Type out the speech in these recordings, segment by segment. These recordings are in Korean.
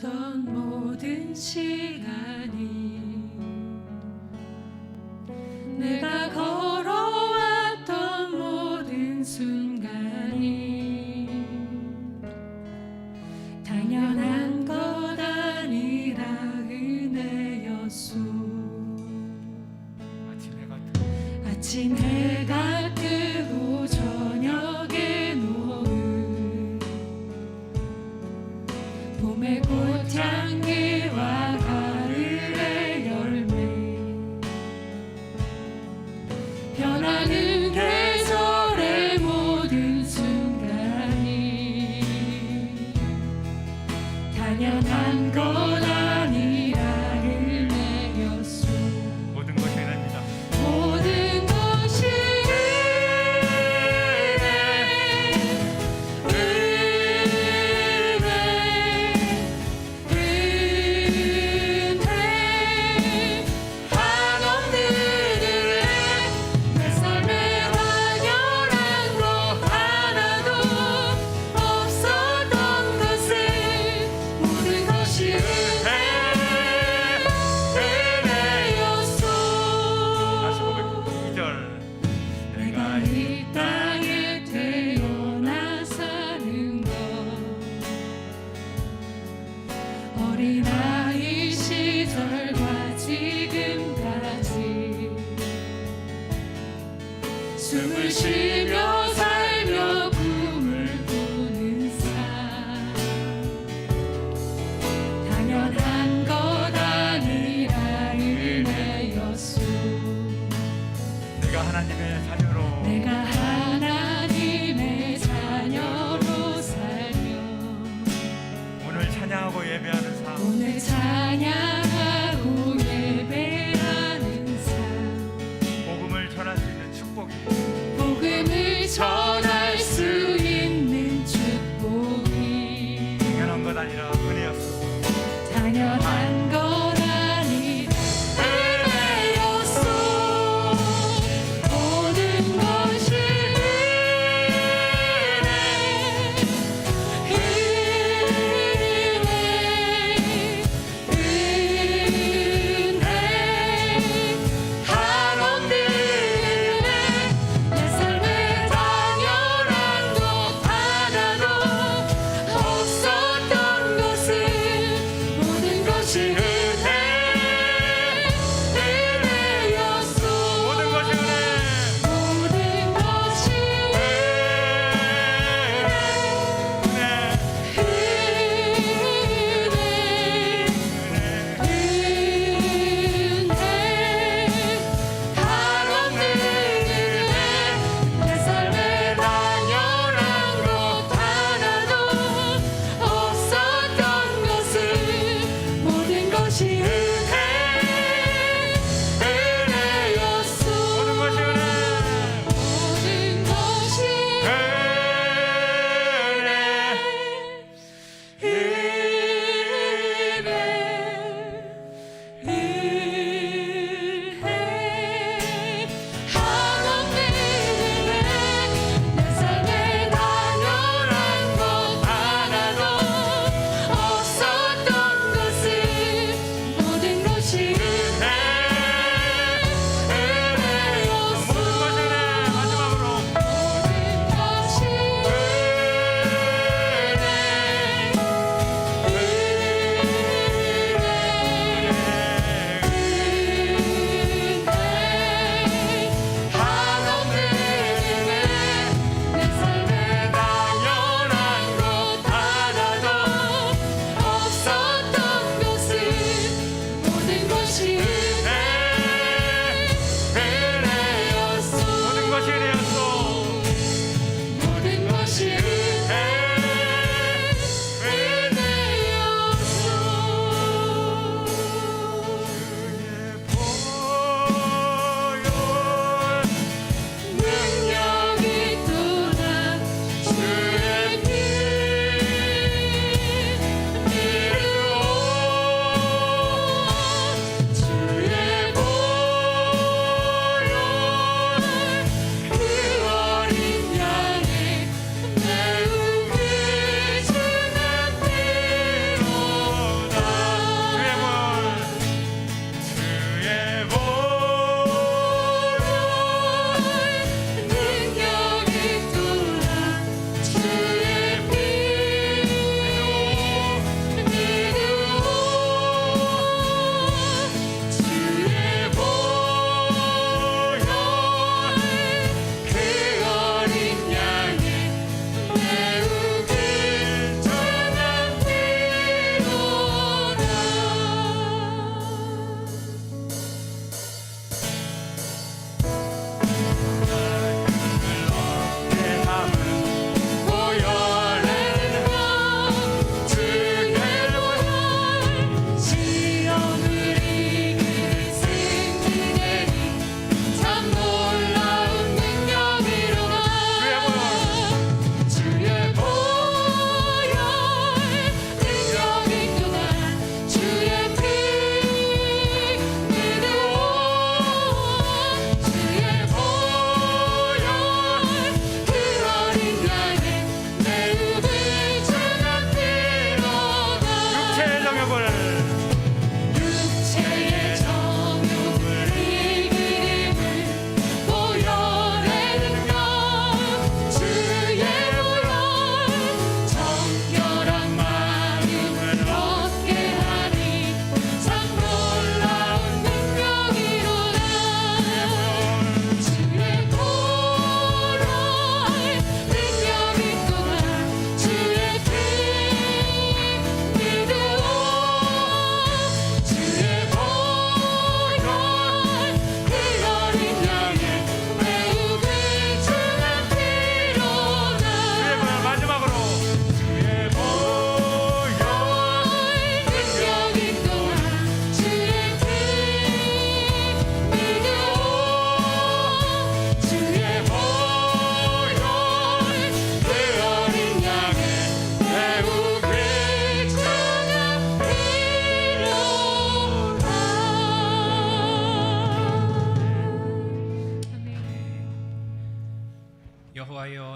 걸어왔던 모든 시간이, 내가 걸어왔던 모든 순간이 당연한 것 아니라 은혜였소. 아침 해가 뜨고 저녁에 노을, 봄의 꽃향기와 가을의 열매, 변하는 계절의 모든 순간이 당연한 것 아니라 은혜였소. 모든 것이 은혜입니다. 모든 것이 은혜 한없 들을래. 내 삶에 당연한 것 하나도 없었던 것을, 모든 것이 은혜였소. 다시 2절. 내가 이 땅에 태어나 사는 것, 어린아이 시절과 지금까지 숨을 쉬며 살며 꿈을 꾸는 삶, 당연한 것 아니라 은혜였소. 내가 하나님의 자녀로 내가 하나님의 자녀로 살며 오늘 찬양하고 예배하는 삶, 오늘 찬양하고 예배하는 삶, 복음을 전할 수 있는 축복이 복음을 전할 수 있는 축복이 당연한 것 아니라 은혜였어. 당연한 것 아니라 은혜였소. 모든 것이 은혜 한없 들을래. 내 삶에 당연한 것 하나도 없었던 것을, 모든 것이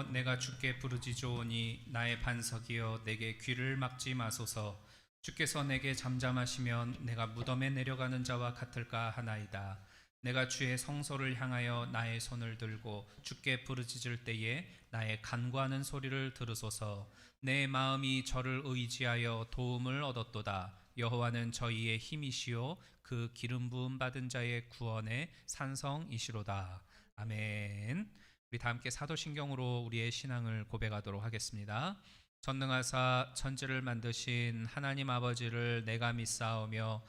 하나님이여 내가 주께 부르짖으오니 나의 반석이여 내게 귀를 막지 마소서. 주께서 내게 잠잠하시면 내가 무덤에 내려가는 자와 같을까 하나이다. 내가 주의 성소를 향하여 나의 손을 들고 주께 부르짖을 때에 나의 간구하는 소리를 들으소서. 내 마음이 저를 의지하여 도움을 얻었도다. 여호와는 저희의 힘이시요 그 기름 부음 받은 자의 구원의 산성이시로다. 아멘. 우리 다 함께 사도신경으로 우리의 신앙을 고백하도록 하겠습니다. 전능하사 천지를 만드신 하나님 아버지를 내가 믿사오며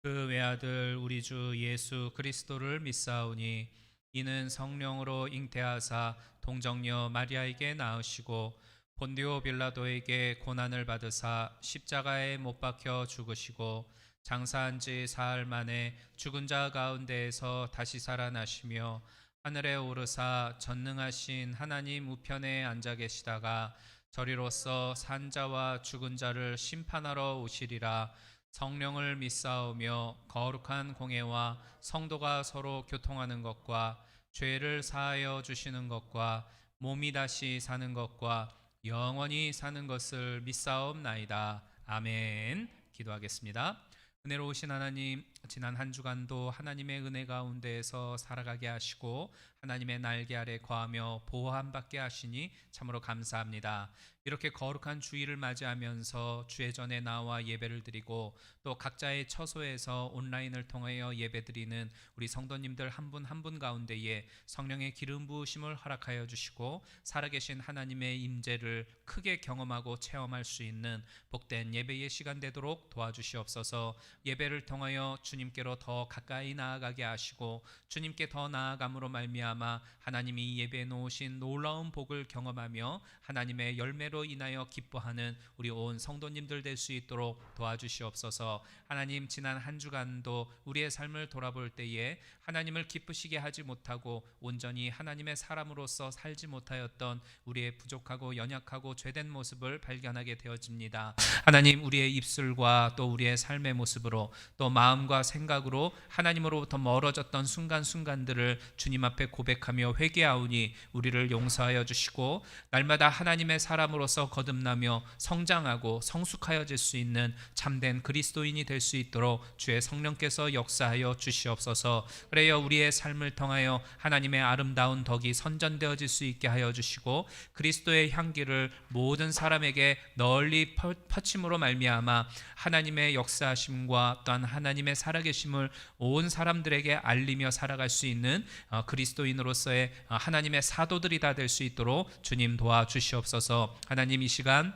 그 외아들 우리 주 예수 그리스도를 믿사오니 이는 성령으로 잉태하사 동정녀 마리아에게 낳으시고 본디오 빌라도에게 고난을 받으사 십자가에 못 박혀 죽으시고 장사한 지 사흘 만에 죽은 자 가운데에서 다시 살아나시며 하늘에 오르사 전능하신 하나님 우편에 앉아 계시다가 저리로서 산자와 죽은 자를 심판하러 오시리라. 성령을 믿사오며 거룩한 공회와 성도가 서로 교통하는 것과 죄를 사하여 주시는 것과 몸이 다시 사는 것과 영원히 사는 것을 믿사옵나이다. 아멘. 기도하겠습니다. 은혜로우신 하나님, 지난 한 주간도 하나님의 은혜 가운데에서 살아가게 하시고 하나님의 날개 아래 거하며 보호함받게 하시니 참으로 감사합니다. 이렇게 거룩한 주일을 맞이하면서 주의 전에 나와 예배를 드리고 또 각자의 처소에서 온라인을 통하여 예배드리는 우리 성도님들 한 분 한 분 가운데에 성령의 기름 부으심을 허락하여 주시고 살아계신 하나님의 임재를 크게 경험하고 체험할 수 있는 복된 예배의 시간 되도록 도와주시옵소서. 예배를 통하여 주님께로 더 가까이 나아가게 하시고 주님께 더 나아감으로 말미암아 하나님이 예배에 놓으신 놀라운 복을 경험하며 하나님의 열매로 인하여 기뻐하는 우리 온 성도님들 될 수 있도록 도와주시옵소서. 하나님, 지난 한 주간도 우리의 삶을 돌아볼 때에 하나님을 기쁘시게 하지 못하고 온전히 하나님의 사람으로서 살지 못하였던 우리의 부족하고 연약하고 죄된 모습을 발견하게 되어집니다. 하나님, 우리의 입술과 또 우리의 삶의 모습으로 또 마음과 생각으로 하나님으로부터 멀어졌던 순간순간들을 주님 앞에 고백하며 회개하오니 우리를 용서하여 주시고 날마다 하나님의 사람으로서 거듭나며 성장하고 성숙하여질 수 있는 참된 그리스도인이 될 수 있도록 주의 성령께서 역사하여 주시옵소서. 그래요, 우리의 삶을 통하여 하나님의 아름다운 덕이 선전되어질 수 있게 하여 주시고 그리스도의 향기를 모든 사람에게 널리 퍼침으로 말미암아 하나님의 역사하심과 또한 하나님의 살아계심을 온 사람들에게 알리며 살아갈 수 있는 그리스도인으로서의 하나님의 사도들이 다 될 수 있도록 주님 도와주시옵소서. 하나님, 이 시간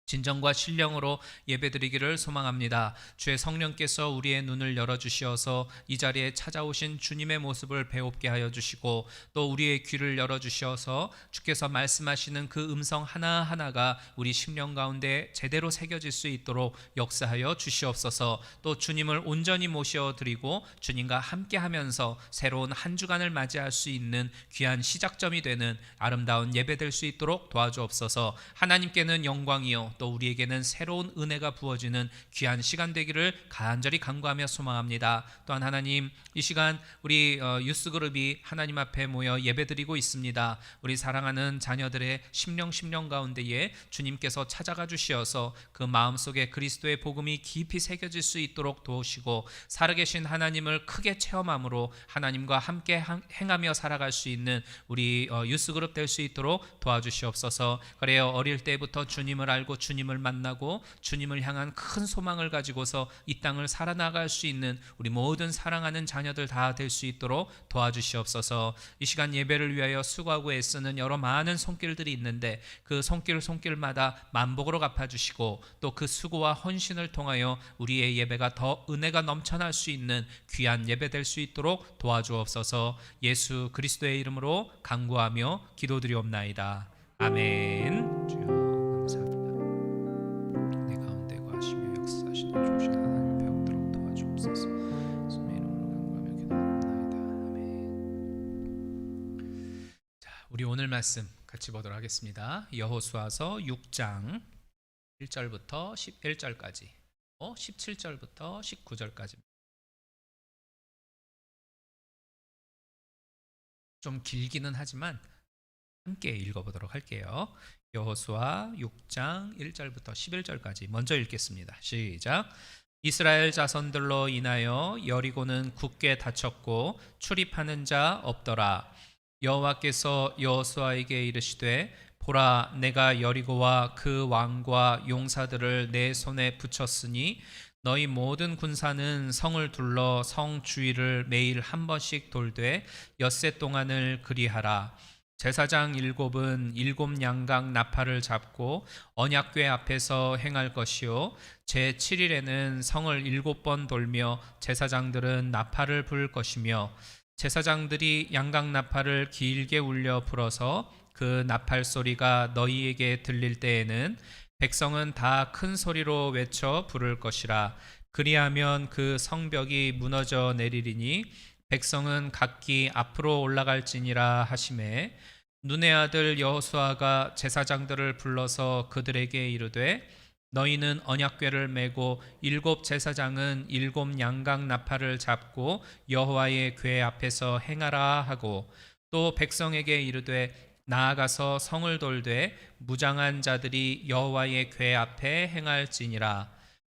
진정과 신령으로 예배드리기를 소망합니다. 주의 성령께서 우리의 눈을 열어주시어서 이 자리에 찾아오신 주님의 모습을 배웁게 하여 주시고 또 우리의 귀를 열어주시어서 주께서 말씀하시는 그 음성 하나하나가 우리 심령 가운데 제대로 새겨질 수 있도록 역사하여 주시옵소서. 또 주님을 온전히 모셔드리고 주님과 함께하면서 새로운 한 주간을 맞이할 수 있는 귀한 시작점이 되는 아름다운 예배 될 수 있도록 도와주옵소서. 하나님께는 영광이요 또 우리에게는 새로운 은혜가 부어지는 귀한 시간 되기를 간절히 간구하며 소망합니다. 또한 하나님, 이 시간 우리 유스그룹이 하나님 앞에 모여 예배드리고 있습니다. 우리 사랑하는 자녀들의 심령 가운데에 주님께서 찾아가 주시어서 그 마음속에 그리스도의 복음이 깊이 새겨질 수 있도록 도우시고 살아계신 하나님을 크게 체험함으로 하나님과 함께 행하며 살아갈 수 있는 우리 유스그룹 될 수 있도록 도와주시옵소서. 그래요, 어릴 때부터 주님을 알고 주님을 만나고 주님을 향한 큰 소망을 가지고서 이 땅을 살아나갈 수 있는 우리 모든 사랑하는 자녀들 다 될 수 있도록 도와주시옵소서. 이 시간 예배를 위하여 수고하고 애쓰는 여러 많은 손길들이 있는데 그 손길마다 만복으로 갚아주시고 또 그 수고와 헌신을 통하여 우리의 예배가 더 은혜가 넘쳐날 수 있는 귀한 예배 될 수 있도록 도와주옵소서. 예수 그리스도의 이름으로 간구하며 기도드리옵나이다. 아멘. 주여 감사합니다. 내 가운데 거하시며 역사하시는 좋으신 하나님 배우도록 도와주옵소서. 예수님의 이름으로 간구하며 기도드리옵나이다. 아멘. 자, 우리 오늘 말씀 같이 보도록 하겠습니다. 여호수아서 6장 1절부터 11절까지 17절부터 19절까지 좀 길기는 하지만 함께 읽어보도록 할게요. 여호수아 6장 1절부터 11절까지 먼저 읽겠습니다. 시작. 이스라엘 자손들로 인하여 여리고는 굳게 닫혔고 출입하는 자 없더라. 여호와께서 여호수아에게 이르시되 보라, 내가 여리고와 그 왕과 용사들을 내 손에 붙였으니 너희 모든 군사는 성을 둘러 성 주위를 매일 한 번씩 돌되 엿새 동안을 그리하라. 제사장 7은 7양각 나팔을 잡고 언약궤 앞에서 행할 것이요 제7일에는 성을 7번 돌며 제사장들은 나팔을 불 것이며 제사장들이 양각 나팔을 길게 울려 불어서 그 나팔 소리가 너희에게 들릴 때에는 백성은 다 큰 소리로 외쳐 부를 것이라. 그리하면 그 성벽이 무너져 내리리니 백성은 각기 앞으로 올라갈지니라 하시매 눈의 아들 여호수아가 제사장들을 불러서 그들에게 이르되 너희는 언약궤를 메고 7 제사장은 7 양각 나팔을 잡고 여호와의 궤 앞에서 행하라 하고 또 백성에게 이르되 나아가서 성을 돌되 무장한 자들이 여호와의 궤 앞에 행할지니라.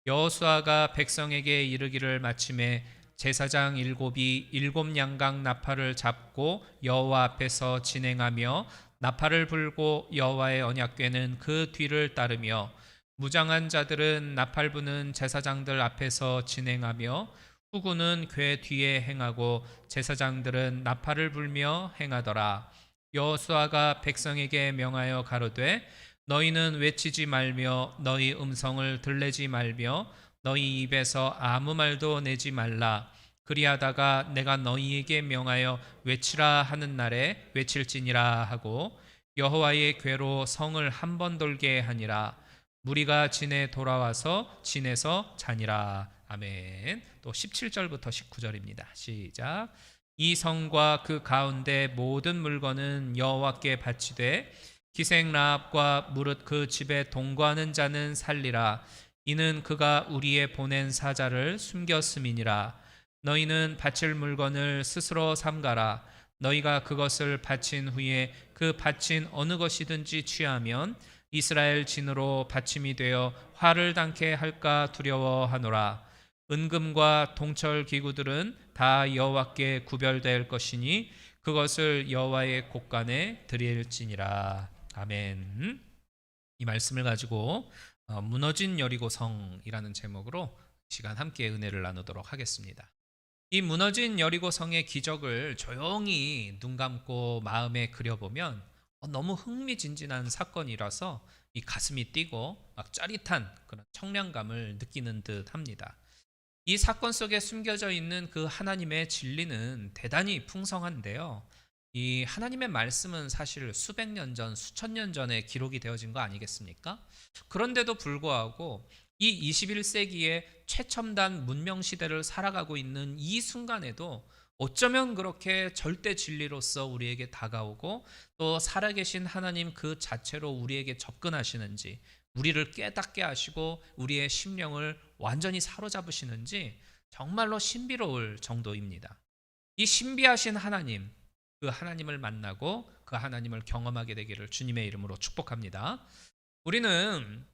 여호수아가 백성에게 이르기를 마침에 제사장 7이 7 양각 나팔을 잡고 여호와 앞에서 진행하며 나팔을 불고 여호와의 언약궤는 그 뒤를 따르며 무장한 자들은 나팔 부는 제사장들 앞에서 진행하며 후군은 궤 뒤에 행하고 제사장들은 나팔을 불며 행하더라. 여호수아가 백성에게 명하여 가로되 너희는 외치지 말며 너희 음성을 들내지 말며 너희 입에서 아무 말도 내지 말라. 그리하다가 내가 너희에게 명하여 외치라 하는 날에 외칠지니라 하고 여호와의 궤로 성을 한 번 돌게 하니라. 무리가 진에 돌아와서 진에서 자니라. 아멘. 또 17절부터 19절입니다. 시작. 이 성과 그 가운데 모든 물건은 여호와께 바치되 기생 라합과 무릇 그 집에 동거하는 자는 살리라. 이는 그가 우리에 보낸 사자를 숨겼음이니라. 너희는 바칠 물건을 스스로 삼가라. 너희가 그것을 바친 후에 그 바친 어느 것이든지 취하면 이스라엘 진으로 바침이 되어 화를 당케 할까 두려워하노라. 은금과 동철 기구들은 다 여호와께 구별될 것이니 그것을 여호와의 곳간에 드릴지니라. 아멘. 이 말씀을 가지고 무너진 여리고성이라는 제목으로 시간 함께 은혜를 나누도록 하겠습니다. 이 무너진 여리고성의 기적을 조용히 눈 감고 마음에 그려보면 너무 흥미진진한 사건이라서 이 가슴이 뛰고 막 짜릿한 그런 청량감을 느끼는 듯 합니다. 이 사건 속에 숨겨져 있는 그 하나님의 진리는 대단히 풍성한데요. 이 하나님의 말씀은 사실 수백 년 전, 수천 년 전에 기록이 되어진 거 아니겠습니까? 그런데도 불구하고 이 21세기의 최첨단 문명 시대를 살아가고 있는 이 순간에도 어쩌면 그렇게 절대 진리로서 우리에게 다가오고 또 살아계신 하나님 그 자체로 우리에게 접근하시는지, 우리를 깨닫게 하시고 우리의 심령을 완전히 사로잡으시는지 정말로 신비로울 정도입니다. 이 신비하신 하나님, 그 하나님을 만나고 그 하나님을 경험하게 되기를 주님의 이름으로 축복합니다. 우리는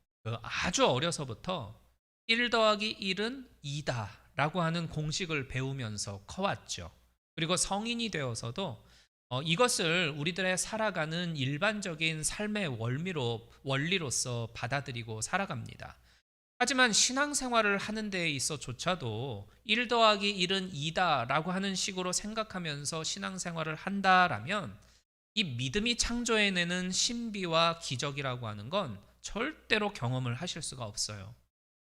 아주 어려서부터 1 더하기 1은 2다 라고 하는 공식을 배우면서 커왔죠. 그리고 성인이 되어서도 이것을 우리들의 살아가는 일반적인 삶의 원리로서 받아들이고 살아갑니다. 하지만 신앙생활을 하는 데에 있어조차도 1 더하기 1은 2다 라고 하는 식으로 생각하면서 신앙생활을 한다라면 이 믿음이 창조해내는 신비와 기적이라고 하는 건 절대로 경험을 하실 수가 없어요.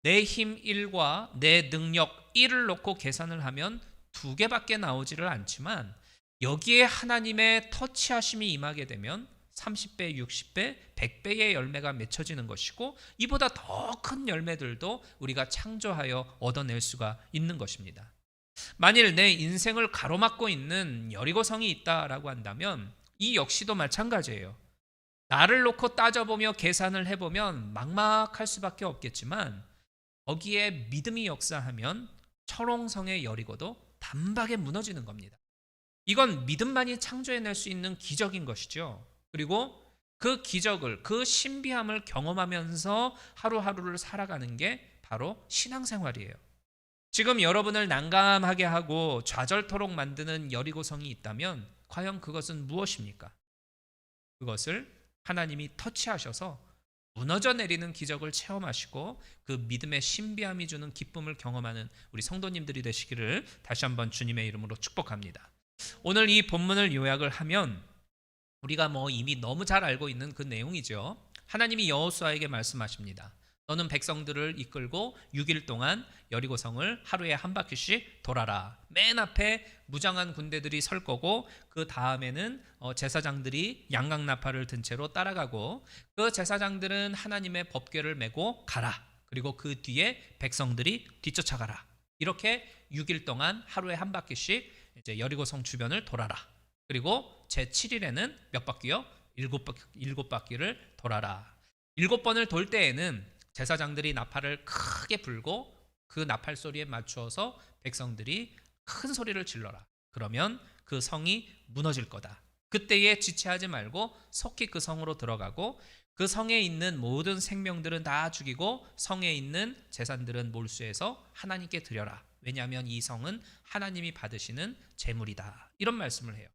내 힘 1과 내 능력 1을 놓고 계산을 하면 2개밖에 나오지를 않지만 여기에 하나님의 터치하심이 임하게 되면 30배, 60배, 100배의 열매가 맺혀지는 것이고 이보다 더 큰 열매들도 우리가 창조하여 얻어낼 수가 있는 것입니다. 만일 내 인생을 가로막고 있는 여리고성이 있다라고 한다면 이 역시도 마찬가지예요. 나를 놓고 따져보며 계산을 해보면 막막할 수밖에 없겠지만 거기에 믿음이 역사하면 철옹성의 여리고도 단박에 무너지는 겁니다. 이건 믿음만이 창조해낼 수 있는 기적인 것이죠. 그리고 그 기적을, 그 신비함을 경험하면서 하루하루를 살아가는 게 바로 신앙생활이에요. 지금 여러분을 난감하게 하고 좌절토록 만드는 여리고성이 있다면 과연 그것은 무엇입니까? 그것을 하나님이 터치하셔서 무너져 내리는 기적을 체험하시고 그 믿음의 신비함이 주는 기쁨을 경험하는 우리 성도님들이 되시기를 다시 한번 주님의 이름으로 축복합니다. 오늘 이 본문을 요약을 하면 우리가 이미 너무 잘 알고 있는 그 내용이죠. 하나님이 여호수아에게 말씀하십니다. 너는 백성들을 이끌고 6일 동안 여리고성을 하루에 한 바퀴씩 돌아라. 맨 앞에 무장한 군대들이 설 거고 그 다음에는 제사장들이 양강나팔을 든 채로 따라가고 그 제사장들은 하나님의 법궤를 메고 가라. 그리고 그 뒤에 백성들이 뒤쫓아가라. 이렇게 6일 동안 하루에 한 바퀴씩 이제 여리고성 주변을 돌아라. 그리고 제7일에는 몇 바퀴요? 7바퀴를 돌아라. 7번을 돌 때에는 제사장들이 나팔을 크게 불고 그 나팔 소리에 맞추어서 백성들이 큰 소리를 질러라. 그러면 그 성이 무너질 거다. 그때에 지체하지 말고 속히 그 성으로 들어가고 그 성에 있는 모든 생명들은 다 죽이고 성에 있는 재산들은 몰수해서 하나님께 드려라. 왜냐하면 이 성은 하나님이 받으시는 제물이다. 이런 말씀을 해요.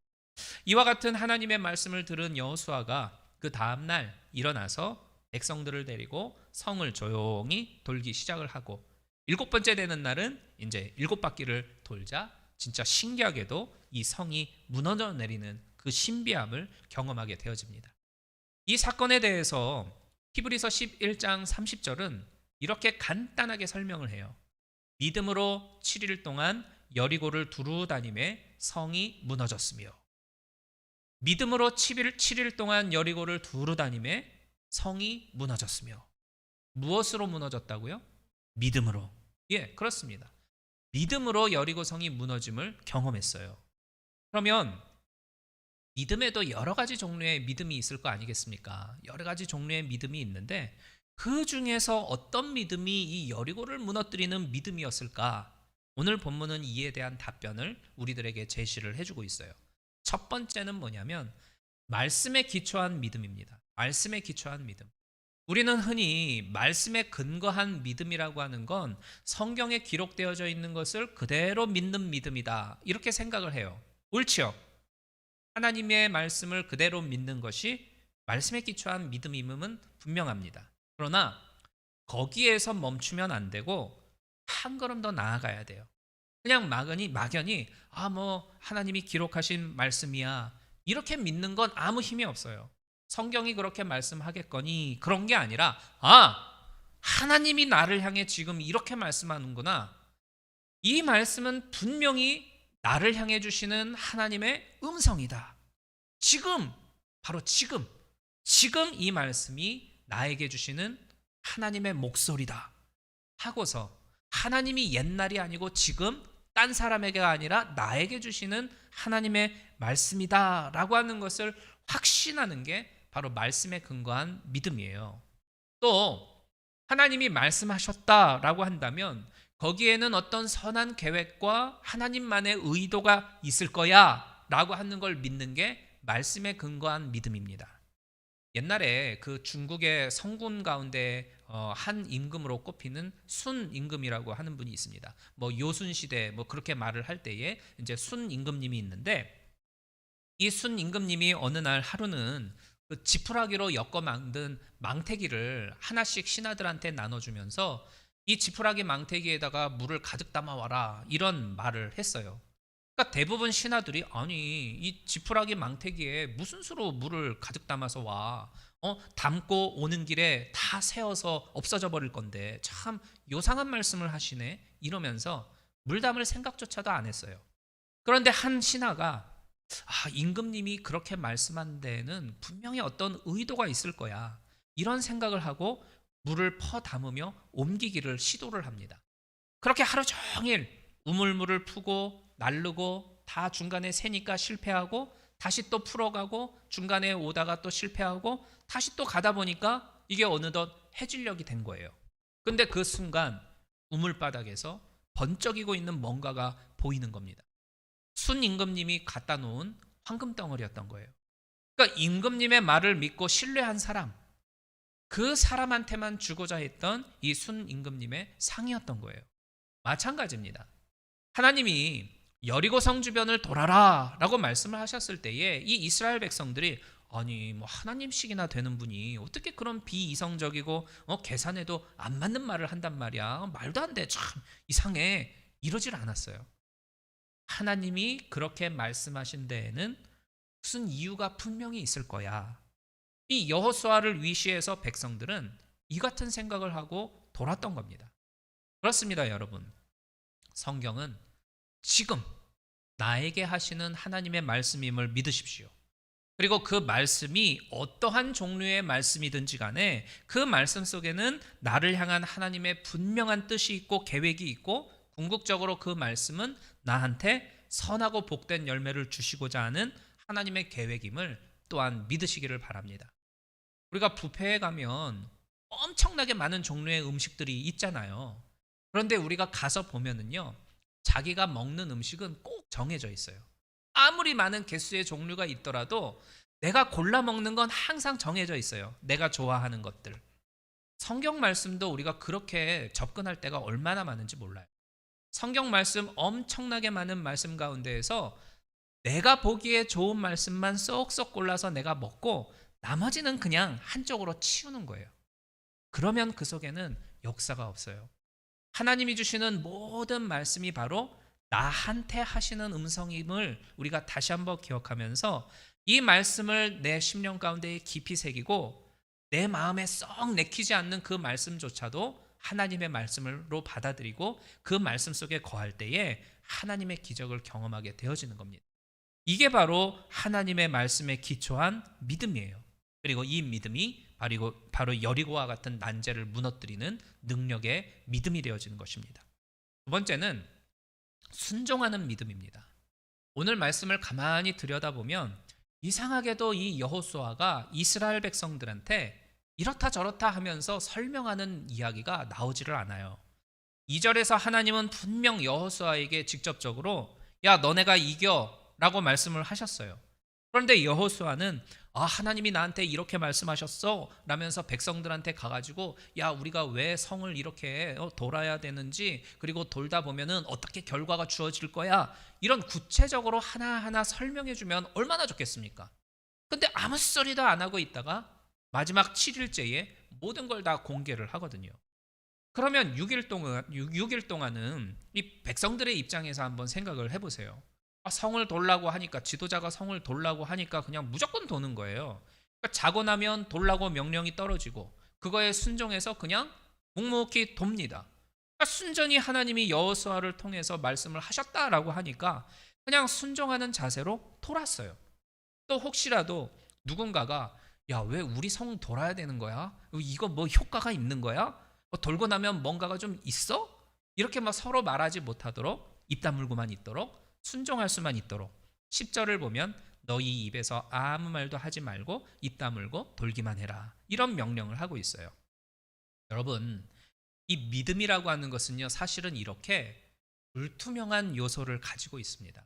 이와 같은 하나님의 말씀을 들은 여호수아가 그 다음 날 일어나서 백성들을 데리고 성을 조용히 돌기 시작을 하고 7번째 되는 날은 이제 7바퀴를 돌자 진짜 신기하게도 이 성이 무너져 내리는 그 신비함을 경험하게 되어집니다. 이 사건에 대해서 히브리서 11장 30절은 이렇게 간단하게 설명을 해요. 믿음으로 7일 동안 여리고를 두루 다니매 성이 무너졌으며 믿음으로 7일 동안 여리고를 두루 다니매 성이 무너졌으며 무엇으로 무너졌다고요? 믿음으로. 예, 그렇습니다. 믿음으로 여리고 성이 무너짐을 경험했어요. 그러면 믿음에도 여러 가지 종류의 믿음이 있을 거 아니겠습니까? 여러 가지 종류의 믿음이 있는데 그 중에서 어떤 믿음이 이 여리고를 무너뜨리는 믿음이었을까? 오늘 본문은 이에 대한 답변을 우리들에게 제시를 해주고 있어요. 첫 번째는 뭐냐면 말씀에 기초한 믿음입니다. 말씀에 기초한 믿음. 우리는 흔히 말씀에 근거한 믿음이라고 하는 건 성경에 기록되어져 있는 것을 그대로 믿는 믿음이다. 이렇게 생각을 해요. 옳지요? 하나님의 말씀을 그대로 믿는 것이 말씀에 기초한 믿음임은 분명합니다. 그러나 거기에서 멈추면 안 되고 한 걸음 더 나아가야 돼요. 그냥 막연히 하나님이 기록하신 말씀이야. 이렇게 믿는 건 아무 힘이 없어요. 성경이 그렇게 말씀하겠거니 그런 게 아니라 하나님이 나를 향해 지금 이렇게 말씀하는구나. 이 말씀은 분명히 나를 향해 주시는 하나님의 음성이다. 바로 지금 이 말씀이 나에게 주시는 하나님의 목소리다 하고서 하나님이 옛날이 아니고 지금 딴 사람에게가 아니라 나에게 주시는 하나님의 말씀이다 라고 하는 것을 확신하는 게 바로 말씀에 근거한 믿음이에요. 또 하나님이 말씀하셨다라고 한다면 거기에는 어떤 선한 계획과 하나님만의 의도가 있을 거야 라고 하는 걸 믿는 게 말씀에 근거한 믿음입니다. 옛날에 그 중국의 성군 가운데 한 임금으로 꼽히는 순 임금이라고 하는 분이 있습니다. 요순 시대 그렇게 말을 할 때에 이제 순 임금님이 있는데 이 순 임금님이 어느 날 하루는 그 지푸라기로 엮어 만든 망태기를 하나씩 신하들한테 나눠주면서 이 지푸라기 망태기에다가 물을 가득 담아와라 이런 말을 했어요. 그러니까 대부분 신하들이 이 지푸라기 망태기에 무슨 수로 물을 가득 담아서 와? 담고 오는 길에 다 새어서 없어져 버릴 건데 참 요상한 말씀을 하시네 이러면서 물 담을 생각조차도 안 했어요. 그런데 한 신하가 임금님이 그렇게 말씀한 데는 분명히 어떤 의도가 있을 거야 이런 생각을 하고 물을 퍼 담으며 옮기기를 시도를 합니다. 그렇게 하루 종일 우물물을 푸고 날르고 다 중간에 새니까 실패하고 다시 또 풀어가고 중간에 오다가 또 실패하고 다시 또 가다 보니까 이게 어느덧 해질녘이 된 거예요. 근데 그 순간 우물바닥에서 번쩍이고 있는 뭔가가 보이는 겁니다. 순 임금님이 갖다 놓은 황금 덩어리였던 거예요. 그러니까 임금님의 말을 믿고 신뢰한 사람, 그 사람한테만 주고자 했던 이 순임금님의 상이었던 거예요. 마찬가지입니다. 하나님이 여리고 성 주변을 돌아라 라고 말씀을 하셨을 때에 이 이스라엘 백성들이 아니 뭐 하나님씩이나 되는 분이 어떻게 그런 비이성적이고 계산해도 안 맞는 말을 한단 말이야. 말도 안 돼. 참 이상해. 이러질 않았어요. 하나님이 그렇게 말씀하신 데에는 무슨 이유가 분명히 있을 거야. 이 여호수아를 위시해서 백성들은 이 같은 생각을 하고 돌았던 겁니다. 그렇습니다, 여러분. 성경은 지금 나에게 하시는 하나님의 말씀임을 믿으십시오. 그리고 그 말씀이 어떠한 종류의 말씀이든지 간에 그 말씀 속에는 나를 향한 하나님의 분명한 뜻이 있고 계획이 있고 궁극적으로 그 말씀은 나한테 선하고 복된 열매를 주시고자 하는 하나님의 계획임을 또한 믿으시기를 바랍니다. 우리가 뷔페에 가면 엄청나게 많은 종류의 음식들이 있잖아요. 그런데 우리가 가서 보면은요, 자기가 먹는 음식은 꼭 정해져 있어요. 아무리 많은 개수의 종류가 있더라도 내가 골라 먹는 건 항상 정해져 있어요. 내가 좋아하는 것들. 성경 말씀도 우리가 그렇게 접근할 때가 얼마나 많은지 몰라요. 성경 말씀 엄청나게 많은 말씀 가운데에서 내가 보기에 좋은 말씀만 쏙쏙 골라서 내가 먹고 나머지는 그냥 한쪽으로 치우는 거예요. 그러면 그 속에는 역사가 없어요. 하나님이 주시는 모든 말씀이 바로 나한테 하시는 음성임을 우리가 다시 한번 기억하면서 이 말씀을 내 심령 가운데 깊이 새기고 내 마음에 썩 내키지 않는 그 말씀조차도 하나님의 말씀으로 받아들이고 그 말씀 속에 거할 때에 하나님의 기적을 경험하게 되어지는 겁니다. 이게 바로 하나님의 말씀에 기초한 믿음이에요. 그리고 이 믿음이 바로 여리고와 같은 난제를 무너뜨리는 능력의 믿음이 되어지는 것입니다. 두 번째는 순종하는 믿음입니다. 오늘 말씀을 가만히 들여다보면 이상하게도 이 여호수아가 이스라엘 백성들한테 이렇다 저렇다 하면서 설명하는 이야기가 나오지를 않아요. 2절에서 하나님은 분명 여호수아에게 직접적으로 야 너네가 이겨 라고 말씀을 하셨어요. 그런데 여호수아는 하나님이 나한테 이렇게 말씀하셨어 라면서 백성들한테 가가지고 야 우리가 왜 성을 이렇게 돌아야 되는지 그리고 돌다 보면은 어떻게 결과가 주어질 거야 이런 구체적으로 하나하나 설명해 주면 얼마나 좋겠습니까? 근데 아무 소리도 안 하고 있다가 마지막 7일째에 모든 걸 다 공개를 하거든요. 그러면 6일 동안은 이 백성들의 입장에서 한번 생각을 해보세요. 성을 돌라고 하니까 지도자가 성을 돌라고 하니까 그냥 무조건 도는 거예요. 그러니까 자고 나면 돌라고 명령이 떨어지고 그거에 순종해서 그냥 묵묵히 돕니다. 그러니까 순전히 하나님이 여호수아를 통해서 말씀을 하셨다라고 하니까 그냥 순종하는 자세로 돌았어요. 또 혹시라도 누군가가 야 왜 우리 성 돌아야 되는 거야? 이거 뭐 효과가 있는 거야? 돌고 나면 뭔가가 좀 있어? 이렇게 막 서로 말하지 못하도록 입 다물고만 있도록 순종할 수만 있도록 10절을 보면 너희 입에서 아무 말도 하지 말고 입 다물고 돌기만 해라 이런 명령을 하고 있어요. 여러분 이 믿음이라고 하는 것은요 사실은 이렇게 불투명한 요소를 가지고 있습니다.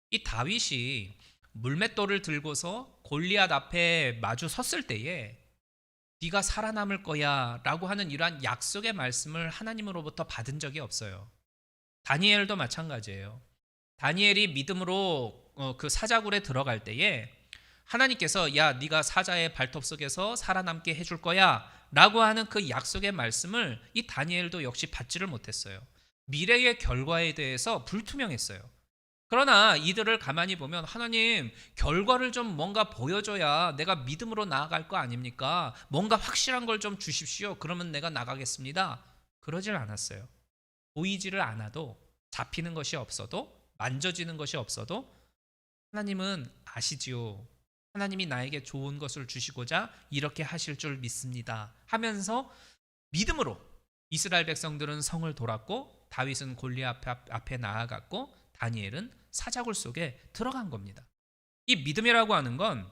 이 다윗이 물맷돌을 들고서 골리앗 앞에 마주 섰을 때에 네가 살아남을 거야 라고 하는 이러한 약속의 말씀을 하나님으로부터 받은 적이 없어요. 다니엘도 마찬가지예요. 다니엘이 믿음으로 그 사자굴에 들어갈 때에 하나님께서 야 네가 사자의 발톱 속에서 살아남게 해줄 거야 라고 하는 그 약속의 말씀을 이 다니엘도 역시 받지를 못했어요. 미래의 결과에 대해서 불투명했어요. 그러나 이들을 가만히 보면 하나님 결과를 좀 뭔가 보여줘야 내가 믿음으로 나아갈 거 아닙니까? 뭔가 확실한 걸 좀 주십시오. 그러면 내가 나가겠습니다. 그러질 않았어요. 보이지를 않아도 잡히는 것이 없어도 만져지는 것이 없어도 하나님은 아시지요. 하나님이 나에게 좋은 것을 주시고자 이렇게 하실 줄 믿습니다 하면서 믿음으로 이스라엘 백성들은 성을 돌았고 다윗은 골리앗 앞에 나아갔고 다니엘은 사자굴 속에 들어간 겁니다. 이 믿음이라고 하는 건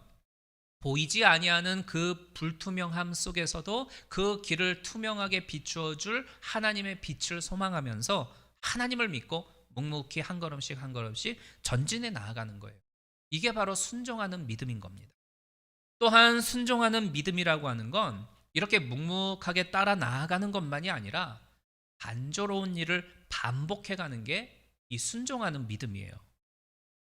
보이지 아니하는 그 불투명함 속에서도 그 길을 투명하게 비추어 줄 하나님의 빛을 소망하면서 하나님을 믿고 묵묵히 한 걸음씩 한 걸음씩 전진해 나아가는 거예요. 이게 바로 순종하는 믿음인 겁니다. 또한 순종하는 믿음이라고 하는 건 이렇게 묵묵하게 따라 나아가는 것만이 아니라 단조로운 일을 반복해 가는 게 이 순종하는 믿음이에요.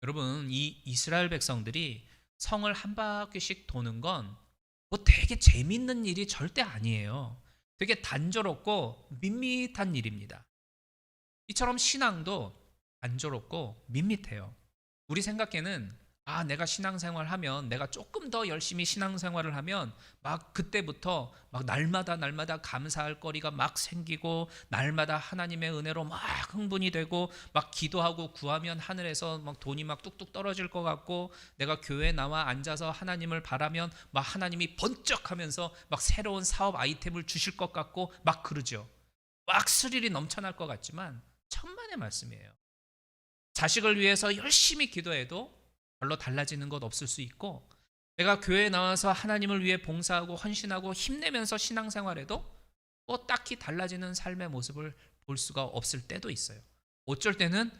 여러분, 이 이스라엘 백성들이 성을 한 바퀴씩 도는 건 뭐 되게 재밌는 일이 절대 아니에요. 되게 단조롭고 밋밋한 일입니다. 이처럼 신앙도 단조롭고 밋밋해요. 우리 생각에는 내가 신앙생활 하면, 내가 조금 더 열심히 신앙생활을 하면 막 그때부터 막 날마다 감사할 거리가 막 생기고, 날마다 하나님의 은혜로 막 흥분이 되고, 막 기도하고 구하면 하늘에서 막 돈이 막 뚝뚝 떨어질 것 같고, 내가 교회에 나와 앉아서 하나님을 바라면 막 하나님이 번쩍하면서 막 새로운 사업 아이템을 주실 것 같고 막 그러죠. 막 스릴이 넘쳐날 것 같지만 천만의 말씀이에요. 자식을 위해서 열심히 기도해도 별로 달라지는 것 없을 수 있고, 내가 교회에 나와서 하나님을 위해 봉사하고 헌신하고 힘내면서 신앙생활해도 뭐 딱히 달라지는 삶의 모습을 볼 수가 없을 때도 있어요. 어쩔 때는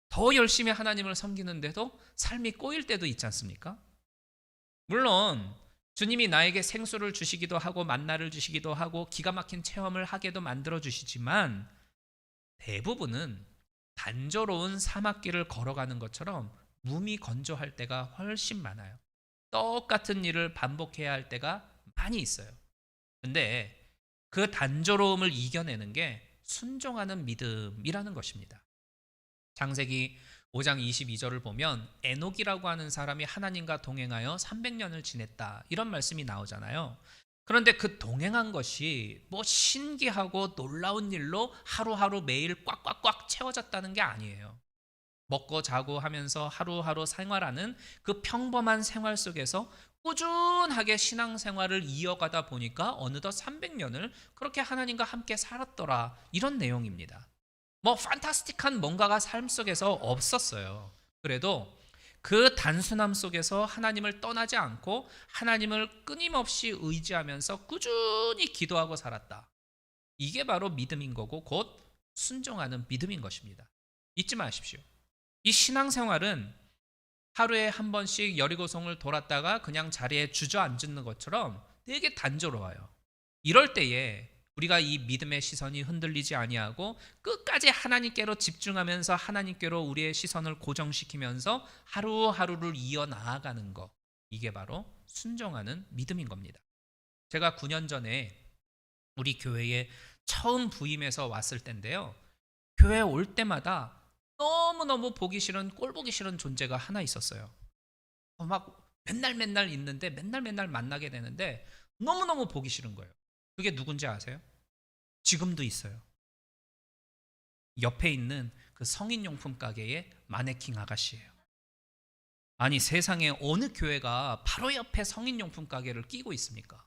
더 열심히 하나님을 섬기는데도 삶이 꼬일 때도 있지 않습니까? 물론 주님이 나에게 생수를 주시기도 하고 만나를 주시기도 하고 기가 막힌 체험을 하게도 만들어 주시지만, 대부분은 단조로운 사막길을 걸어가는 것처럼 몸이 건조할 때가 훨씬 많아요. 똑같은 일을 반복해야 할 때가 많이 있어요. 근데 그 단조로움을 이겨내는 게 순종하는 믿음이라는 것입니다. 창세기 5장 22절을 보면 에녹이라고 하는 사람이 하나님과 동행하여 300년을 지냈다, 이런 말씀이 나오잖아요. 그런데 그 동행한 것이 뭐 신기하고 놀라운 일로 하루하루 매일 꽉꽉꽉 채워졌다는 게 아니에요. 먹고 자고 하면서 하루하루 생활하는 그 평범한 생활 속에서 꾸준하게 신앙생활을 이어가다 보니까 어느덧 300년을 그렇게 하나님과 함께 살았더라, 이런 내용입니다. 뭐 판타스틱한 뭔가가 삶 속에서 없었어요. 그래도 그 단순함 속에서 하나님을 떠나지 않고 하나님을 끊임없이 의지하면서 꾸준히 기도하고 살았다. 이게 바로 믿음인 거고 곧 순종하는 믿음인 것입니다. 잊지 마십시오. 이 신앙생활은 하루에 한 번씩 여리고성을 돌았다가 그냥 자리에 주저앉는 것처럼 되게 단조로워요. 이럴 때에 우리가 이 믿음의 시선이 흔들리지 아니하고 끝까지 하나님께로 집중하면서 하나님께로 우리의 시선을 고정시키면서 하루하루를 이어나가는 것, 이게 바로 순종하는 믿음인 겁니다. 제가 9년 전에 우리 교회에 처음 부임해서 왔을 때인데요, 교회에 올 때마다 너무너무 보기 싫은, 꼴 보기 싫은 존재가 하나 있었어요. 막 맨날 있는데 맨날 만나게 되는데 너무너무 보기 싫은 거예요. 그게 누군지 아세요? 지금도 있어요. 옆에 있는 그 성인용품 가게의 마네킹 아가씨예요. 아니, 세상에 어느 교회가 바로 옆에 성인용품 가게를 끼고 있습니까?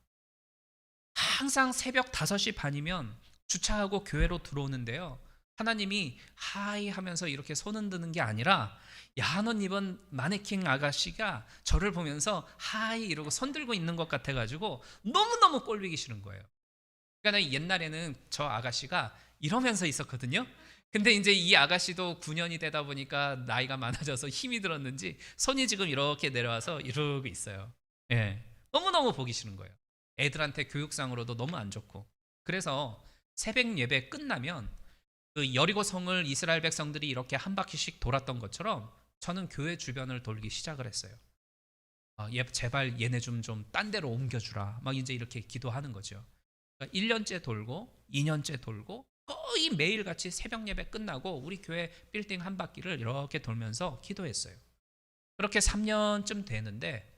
항상 새벽 5시 반이면 주차하고 교회로 들어오는데요, 하나님이 하이 하면서 이렇게 손 흔드는 게 아니라 야한옷 입은 마네킹 아가씨가 저를 보면서 하이 이러고 손 들고 있는 것 같아가지고 너무너무 꼴보기 싫은 거예요. 그러니까 옛날에는 저 아가씨가 이러면서 있었거든요. 근데 이제 이 아가씨도 9년이 되다 보니까 나이가 많아져서 힘이 들었는지 손이 지금 이렇게 내려와서 이러고 있어요. 예, 너무너무 보기 싫은 거예요. 애들한테 교육상으로도 너무 안 좋고. 그래서 새벽 예배 끝나면 그 여리고성을 이스라엘 백성들이 이렇게 한 바퀴씩 돌았던 것처럼 저는 교회 주변을 돌기 시작을 했어요. 제발 얘네 좀 딴 데로 옮겨주라, 막 이제 이렇게 기도하는 거죠. 그러니까 1년째 돌고 2년째 돌고 거의 매일같이 새벽 예배 끝나고 우리 교회 빌딩 한 바퀴를 이렇게 돌면서 기도했어요. 그렇게 3년쯤 되는데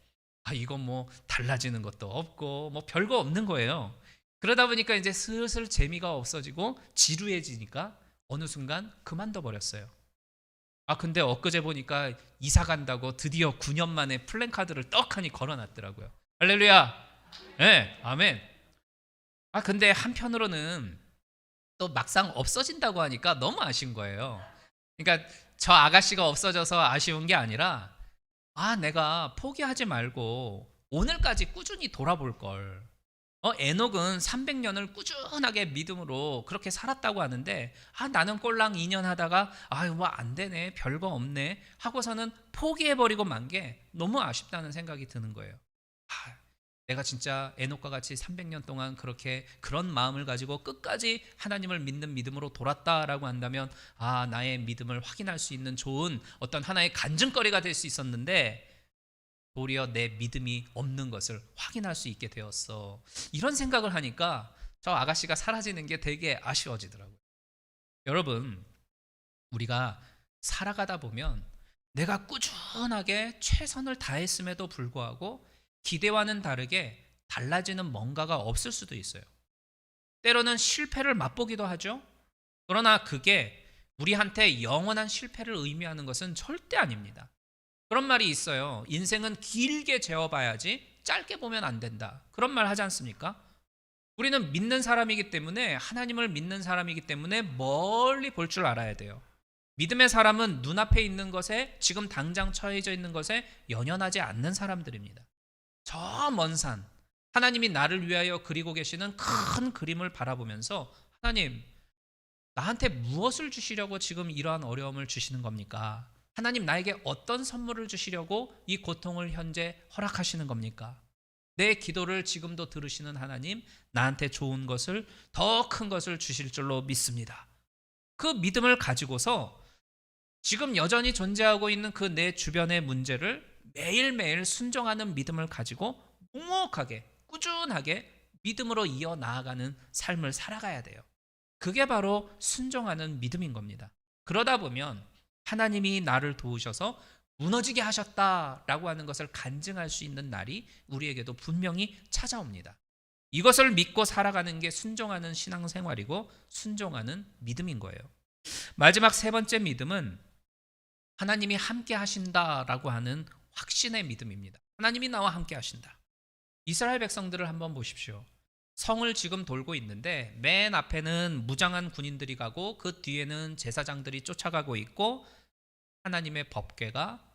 이건 뭐 달라지는 것도 없고 뭐 별거 없는 거예요. 그러다 보니까 이제 슬슬 재미가 없어지고 지루해지니까 어느 순간 그만둬 버렸어요. 근데 엊그제 보니까 이사 간다고 드디어 9년 만에 플랜카드를 떡하니 걸어놨더라고요. 할렐루야. 네, 아멘. 근데 한편으로는 또 막상 없어진다고 하니까 너무 아쉬운 거예요. 그러니까 저 아가씨가 없어져서 아쉬운 게 아니라 내가 포기하지 말고 오늘까지 꾸준히 돌아볼 걸. 에녹은 300년을 꾸준하게 믿음으로 그렇게 살았다고 하는데 나는 꼴랑 2년 하다가 뭐 안 되네, 별거 없네 하고서는 포기해버리고 만 게 너무 아쉽다는 생각이 드는 거예요. 내가 진짜 에녹과 같이 300년 동안 그렇게 그런 마음을 가지고 끝까지 하나님을 믿는 믿음으로 돌았다라고 한다면 나의 믿음을 확인할 수 있는 좋은 어떤 하나의 간증거리가 될 수 있었는데 도리어 내 믿음이 없는 것을 확인할 수 있게 되었어. 이런 생각을 하니까 저 아가씨가 사라지는 게 되게 아쉬워지더라고요. 여러분, 우리가 살아가다 보면 내가 꾸준하게 최선을 다했음에도 불구하고 기대와는 다르게 달라지는 뭔가가 없을 수도 있어요. 때로는 실패를 맛보기도 하죠. 그러나 그게 우리한테 영원한 실패를 의미하는 것은 절대 아닙니다. 그런 말이 있어요. 인생은 길게 재어봐야지 짧게 보면 안 된다. 그런 말 하지 않습니까? 우리는 믿는 사람이기 때문에, 하나님을 믿는 사람이기 때문에 멀리 볼 줄 알아야 돼요. 믿음의 사람은 눈앞에 있는 것에, 지금 당장 처해져 있는 것에 연연하지 않는 사람들입니다. 저 먼 산, 하나님이 나를 위하여 그리고 계시는 큰 그림을 바라보면서 하나님, 나한테 무엇을 주시려고 지금 이러한 어려움을 주시는 겁니까? 하나님, 나에게 어떤 선물을 주시려고 이 고통을 현재 허락하시는 겁니까? 내 기도를 지금도 들으시는 하나님, 나한테 좋은 것을, 더 큰 것을 주실 줄로 믿습니다. 그 믿음을 가지고서 지금 여전히 존재하고 있는 그 내 주변의 문제를 매일매일 순종하는 믿음을 가지고 묵묵하게, 꾸준하게 믿음으로 이어 나아가는 삶을 살아가야 돼요. 그게 바로 순종하는 믿음인 겁니다. 그러다 보면 하나님이 나를 도우셔서 무너지게 하셨다라고 하는 것을 간증할 수 있는 날이 우리에게도 분명히 찾아옵니다. 이것을 믿고 살아가는 게 순종하는 신앙생활이고 순종하는 믿음인 거예요. 마지막 세 번째 믿음은 하나님이 함께 하신다라고 하는 확신의 믿음입니다. 하나님이 나와 함께 하신다. 이스라엘 백성들을 한번 보십시오. 성을 지금 돌고 있는데 맨 앞에는 무장한 군인들이 가고 그 뒤에는 제사장들이 쫓아가고 있고 하나님의 법궤가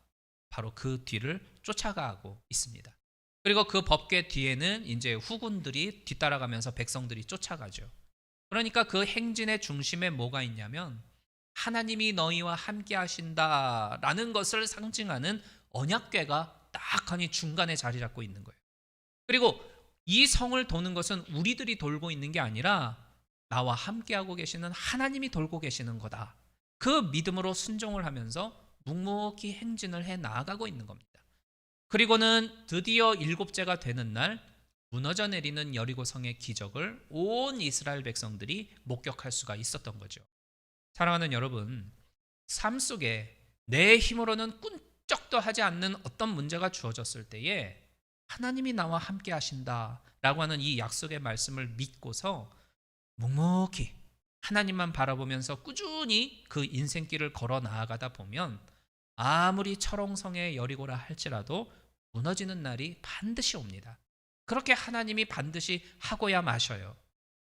바로 그 뒤를 쫓아가고 있습니다. 그리고 그 법궤 뒤에는 이제 후군들이 뒤따라가면서 백성들이 쫓아가죠. 그러니까 그 행진의 중심에 뭐가 있냐면 하나님이 너희와 함께 하신다라는 것을 상징하는 언약궤가 딱하니 중간에 자리 잡고 있는 거예요. 그리고 이 성을 도는 것은 우리들이 돌고 있는 게 아니라 나와 함께하고 계시는 하나님이 돌고 계시는 거다. 그 믿음으로 순종을 하면서 묵묵히 행진을 해 나아가고 있는 겁니다. 그리고는 드디어 7째가 되는 날 무너져 내리는 여리고성의 기적을 온 이스라엘 백성들이 목격할 수가 있었던 거죠. 사랑하는 여러분, 삶 속에 내 힘으로는 꿈쩍도 하지 않는 어떤 문제가 주어졌을 때에 하나님이 나와 함께 하신다라고 하는 이 약속의 말씀을 믿고서 묵묵히 하나님만 바라보면서 꾸준히 그 인생길을 걸어 나아가다 보면 아무리 철옹성의 여리고라 할지라도 무너지는 날이 반드시 옵니다. 그렇게 하나님이 반드시 하고야 마셔요.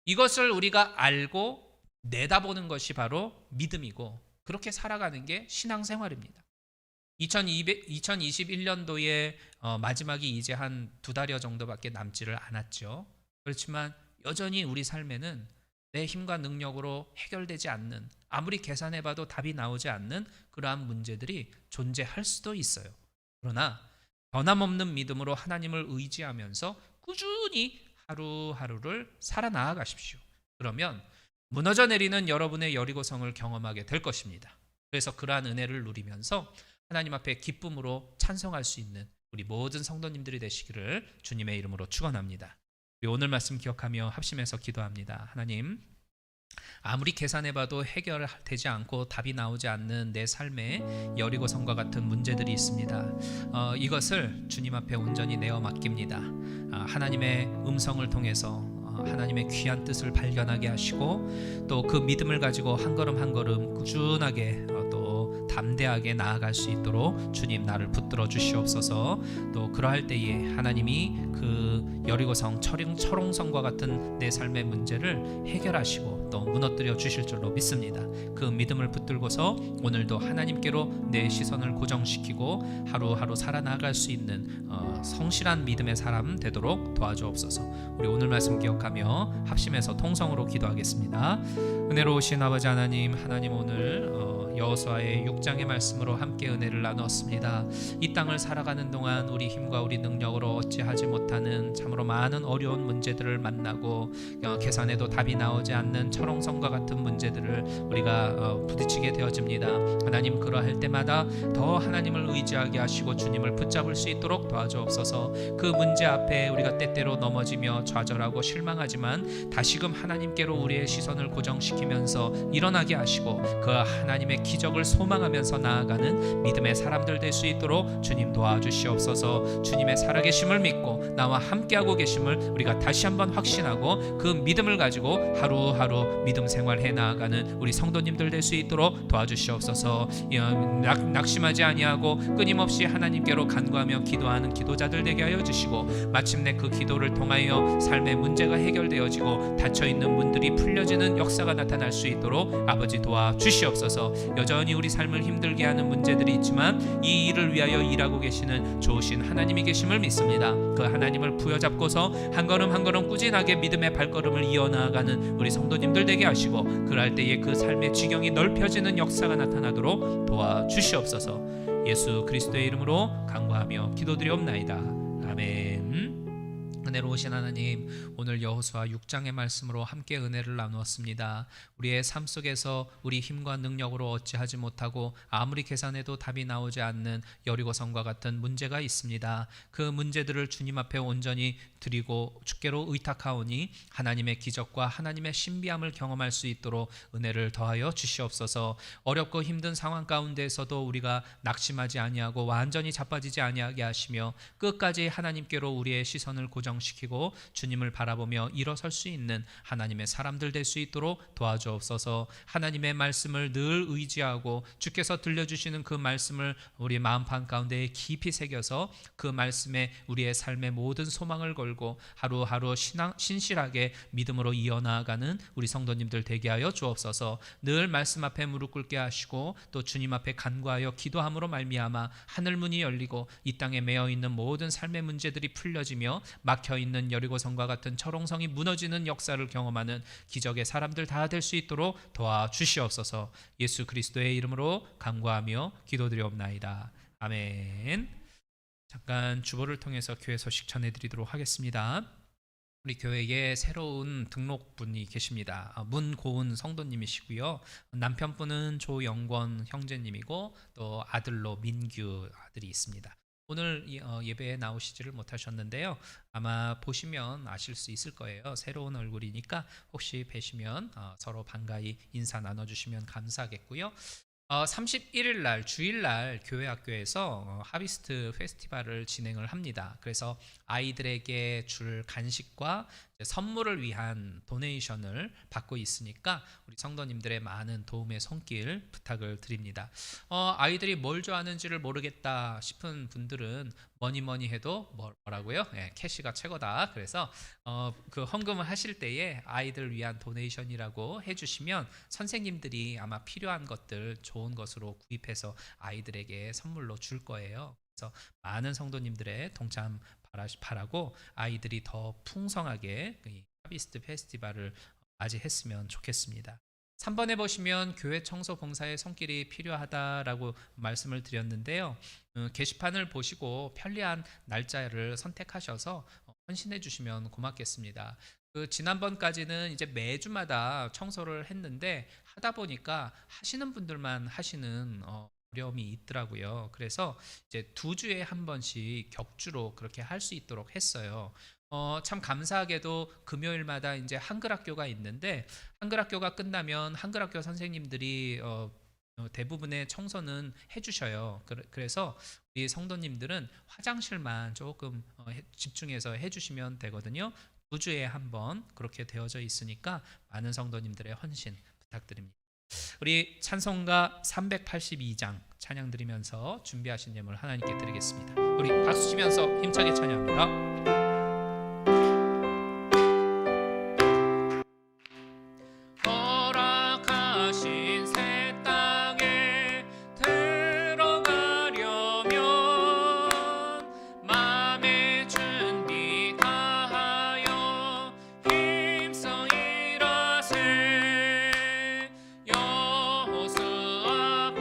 이것을 우리가 알고 내다보는 것이 바로 믿음이고 그렇게 살아가는 게 신앙생활입니다. 2021년도에 마지막이 이제 한 2달여 정도밖에 남지를 않았죠. 그렇지만 여전히 우리 삶에는 내 힘과 능력으로 해결되지 않는, 아무리 계산해봐도 답이 나오지 않는 그러한 문제들이 존재할 수도 있어요. 그러나 변함없는 믿음으로 하나님을 의지하면서 꾸준히 하루하루를 살아나가십시오. 그러면 무너져 내리는 여러분의 여리고성을 경험하게 될 것입니다. 그래서 그러한 은혜를 누리면서 하나님 앞에 기쁨으로 찬송할 수 있는 우리 모든 성도님들이 되시기를 주님의 이름으로 축원합니다. 우리 오늘 말씀 기억하며 합심해서 기도합니다. 하나님, 아무리 계산해봐도 해결되지 않고 답이 나오지 않는 내 삶에 여리고성과 같은 문제들이 있습니다. 이것을 주님 앞에 온전히 내어 맡깁니다. 하나님의 음성을 통해서 하나님의 귀한 뜻을 발견하게 하시고 또 그 믿음을 가지고 한 걸음 한 걸음 꾸준하게 또 담대하게 나아갈 수 있도록 주님 나를 붙들어 주시옵소서. 또 그러할 때에 하나님이 그 여리고성 철옹성과 같은 내 삶의 문제를 해결하시고 또 무너뜨려 주실 줄로 믿습니다. 그 믿음을 붙들고서 오늘도 하나님께로 내 시선을 고정시키고 하루하루 살아나갈 수 있는 성실한 믿음의 사람 되도록 도와주옵소서. 우리 오늘 말씀 기억하며 합심해서 통성으로 기도하겠습니다. 은혜로우신 아버지 하나님, 하나님 오늘 여호수아의 6장의 말씀으로 함께 은혜를 나누었습니다. 이 땅을 살아가는 동안 우리 힘과 우리 능력으로 어찌하지 못하는 참으로 많은 어려운 문제들을 만나고 계산해도 답이 나오지 않는 철옹성과 같은 문제들을 우리가 부딪히게 되어집니다. 하나님, 그러할 때마다 더 하나님을 의지하게 하시고 주님을 붙잡을 수 있도록 도와주옵소서. 그 문제 앞에 우리가 때때로 넘어지며 좌절하고 실망하지만 다시금 하나님께로 우리의 시선을 고정시키면서 일어나게 하시고 그 하나님의 기적을 소망하면서 나아가는 믿음의 사람들 될 수 있도록 주님 도와주시옵소서. 주님의 살아계심을 믿고 나와 함께하고 계심을 우리가 다시 한번 확신하고 그 믿음을 가지고 하루하루 믿음 생활해 나아가는 우리 성도님들 될 수 있도록 도와주시옵소서. 낙심하지 아니하고 끊임없이 하나님께로 간구하며 기도하는 기도자들 되게 하여 주시고 마침내 그 기도를 통하여 삶의 문제가 해결되어지고 닫혀있는 문들이 풀려지는 역사가 나타날 수 있도록 아버지 도와주시옵소서. 여전히 우리 삶을 힘들게 하는 문제들이 있지만 이 일을 위하여 일하고 계시는 좋으신 하나님이 계심을 믿습니다. 그 하나님을 부여잡고서 한 걸음 한 걸음 꾸준하게 믿음의 발걸음을 이어나가는 우리 성도님들 되게 하시고 그럴 때에 그 삶의 지경이 넓혀지는 역사가 나타나도록 도와주시옵소서. 예수 그리스도의 이름으로 간구하며 기도드리옵나이다. 아멘. 은혜로우신 하나님, 오늘 여호수아 6장의 말씀으로 함께 은혜를 나누었습니다. 우리의 삶 속에서 우리 힘과 능력으로 어찌하지 못하고 아무리 계산해도 답이 나오지 않는 여리고성과 같은 문제가 있습니다. 그 문제들을 주님 앞에 온전히 드리고 주께로 의탁하오니 하나님의 기적과 하나님의 신비함을 경험할 수 있도록 은혜를 더하여 주시옵소서. 어렵고 힘든 상황 가운데에서도 우리가 낙심하지 아니하고 완전히 자빠지지 아니하게 하시며 끝까지 하나님께로 우리의 시선을 고정시키고 주님을 바라보며 일어설 수 있는 하나님의 사람들 될 수 있도록 도와주옵소서. 하나님의 말씀을 늘 의지하고 주께서 들려주시는 그 말씀을 우리 마음판 가운데에 깊이 새겨서 그 말씀에 우리의 삶의 모든 소망을 걸고 하루하루 신실하게 믿음으로 이어나가는 우리 성도님들 되게 하여 주옵소서. 늘 말씀 앞에 무릎 꿇게 하시고 또 주님 앞에 간구하여 기도함으로 말미암아 하늘문이 열리고 이 땅에 매어있는 모든 삶의 문제들이 풀려지며 막혀있는 여리고성과 같은 철옹성이 무너지는 역사를 경험하는 기적의 사람들 다 될 수 있도록 도와주시옵소서. 예수 그리스도의 이름으로 간구하며 기도드리옵나이다. 아멘. 잠깐 주보를 통해서 교회 소식 전해드리도록 하겠습니다. 우리 교회에 새로운 등록분이 계십니다. 문고은 성도님이시고요. 남편분은 조영권 형제님이고 또 아들로 민규 아들이 있습니다. 오늘 예배에 나오시지를 못하셨는데요. 아마 보시면 아실 수 있을 거예요. 새로운 얼굴이니까 혹시 뵈시면 서로 반가이 인사 나눠주시면 감사하겠고요. 31일 날 주일날 교회 학교에서 하비스트 페스티벌을 진행을 합니다. 그래서 아이들에게 줄 간식과 선물을 위한 도네이션을 받고 있으니까 우리 성도님들의 많은 도움의 손길 부탁을 드립니다. 아이들이 뭘 좋아하는지를 모르겠다 싶은 분들은 뭐니 해도 뭐라고요? 캐시가 최고다. 그래서 그 헌금을 하실 때에 아이들 위한 도네이션이라고 해주시면 선생님들이 아마 필요한 것들 좋은 것으로 구입해서 아이들에게 선물로 줄 거예요. 그래서 많은 성도님들의 동참 바라고 아이들이 더 풍성하게 하비스트 페스티벌을 맞이했으면 좋겠습니다. 3번에 보시면 교회 청소 봉사의 손길이 필요하다라고 말씀을 드렸는데요. 게시판을 보시고 편리한 날짜를 선택하셔서 헌신해 주시면 고맙겠습니다. 지난번까지는 이제 매주마다 청소를 했는데 하다 보니까 하시는 분들만 하시는 어려움이 있더라고요. 그래서 이제 2주에 한 번씩 격주로 그렇게 할 수 있도록 했어요. 참 감사하게도 금요일마다 이제 한글학교가 있는데 한글학교가 끝나면 한글학교 선생님들이 대부분의 청소는 해주셔요. 그래서 우리 성도님들은 화장실만 조금 집중해서 해주시면 되거든요. 2주에 한 번 그렇게 되어져 있으니까 많은 성도님들의 헌신 부탁드립니다. 우리 찬송가 382장 찬양 드리면서 준비하신 예물 하나님께 드리겠습니다. 우리 박수 치면서 힘차게 찬양합니다. 여호수아